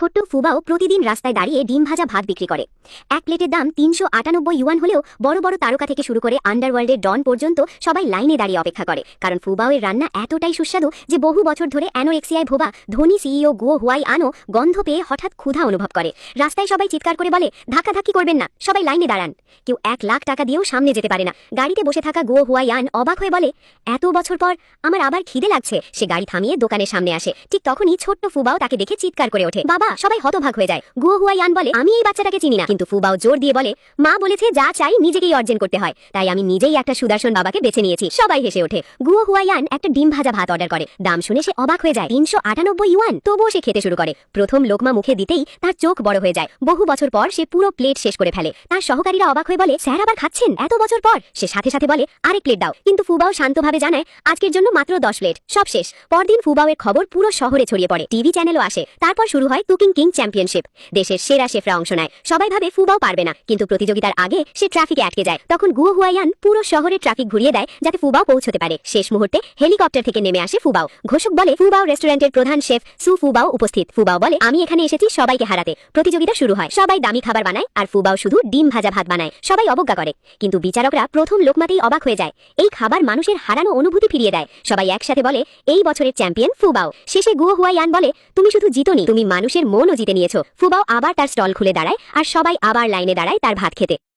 ছোট্ট ফুবাও প্রতিদিন রাস্তায় দাঁড়িয়ে ডিম ভাজা ভাত বিক্রি করে। এক প্লেটের দাম ৩৯৮ ইউয়ান হলেও বড় বড় তারকা থেকে শুরু করে আন্ডারওয়ার্ল্ডের ডন পর্যন্ত সবাই লাইনে দাঁড়িয়ে অপেক্ষা করে, কারণ ফুবাওয়ের রান্না এতটাই সুস্বাদু যে বহু বছর ধরে অ্যানোরেক্সিয়ায় ভোগা ধনী সিইও গুয়ো হুয়াই আনও গন্ধ পেয়ে হঠাৎ ক্ষুধা অনুভব করে। রাস্তায় সবাই চিৎকার করে বলে, ধাক্কাধাক্কি করবেন না, সবাই লাইনে দাঁড়ান। কেউ ১,০০,০০০ টাকা দিয়েও সামনে যেতে পারে না। গাড়িতে বসে থাকা গুয়ো হুয়াই আন অবাক হয়ে বলে, এত বছর পর আমার আবার খিদে লাগছে। সে গাড়ি থামিয়ে দোকানের সামনে আসে। ঠিক তখনই ছোট্ট ফুবাও তাকে দেখে চিৎকার করে ওঠে, বাবা! সবাই হতভাগ হয়ে যায়। গুয়ো হুয়াইয়ান বলে, আমি এই বাচ্চাটাকে চিনি না। কিন্তু ফুবাও জোর দিয়ে বলে, মা বলেছে যা চাই নিজেকেই অর্জন করতে হয়, তাই আমি নিজেই একটা সুদর্শন বাবাকে বেছে নিয়েছি। সবাই হেসে ওঠে। গুয়ো হুয়াইয়ান একটা ডিম ভাজা ভাত অর্ডার করে। দাম শুনে সে অবাক হয়ে যায়, ৩৯৮ ইউয়ান। তবুও সে খেতে শুরু করে। প্রথম লোকমা মুখে দিতেই তার চোখ বড় হয়ে যায়। বহু বছর পর সে পুরো প্লেট শেষ করে ফেলে। তার সহকারীরা অবাক হয়ে বলে, স্যার আবার খাচ্ছেন এত বছর পর? সে সাথে সাথে বলে, আরেক প্লেট দাও। কিন্তু ফুবাও শান্তভাবে জানায়, আজকের জন্য মাত্র ১০ প্লেট, সব শেষ। পরদিন ফুবাওয়ের খবর পুরো শহরে ছড়িয়ে পড়ে। টিভি চ্যানেলও আসে। তারপর শুরু হয় কুকিং কিং চ্যাম্পিয়নশিপ। দেশের সেরা শেফরা অংশ নেয়। সবাই ভাবে ফুবাও পারবে না, কিন্তু প্রতিযোগিতার আগে সে ট্রাফিকে আটকে যায়। তখন গুয়ো হুয়াইয়ান পুরো শহরে ট্রাফিক ঘুরিয়ে দেয় যাতে ফুবাও পৌঁছতে পারে। শেষ মুহূর্তে হেলিকপ্টার থেকে নেমে আসে ফুবাও। ঘোষক বলে, ফুবাও রেস্টুরেন্টের প্রধান শেফ সু ফুবাও উপস্থিত। ফুবাও বলে, আমি এখানে এসেছি সবাইকে হারাতে। প্রতিযোগিতা শুরু হয়। সবাই দামি খাবার বানায় আর ফুবাও শুধু ডিম ভাজা ভাত বানায়। সবাই অবজ্ঞা করে, কিন্তু বিচারকরা প্রথম লোকমাতেই অবাক হয়ে যায়। এই খাবার মানুষের হারানো অনুভূতি ফিরিয়ে দেয়। সবাই একসাথে বলে, এই বছরের চ্যাম্পিয়ন ফুবাও। শেষে গুয়ো হুয়াইয়ান বলে, তুমি শুধু জিতোনি, তুমি মানুষের মনও জিতে নিয়েছো। ফুবাও আবার তার স্টল খুলে দাঁড়ায় আর সবাই আবার লাইনে দাঁড়ায় তার ভাত খেতে।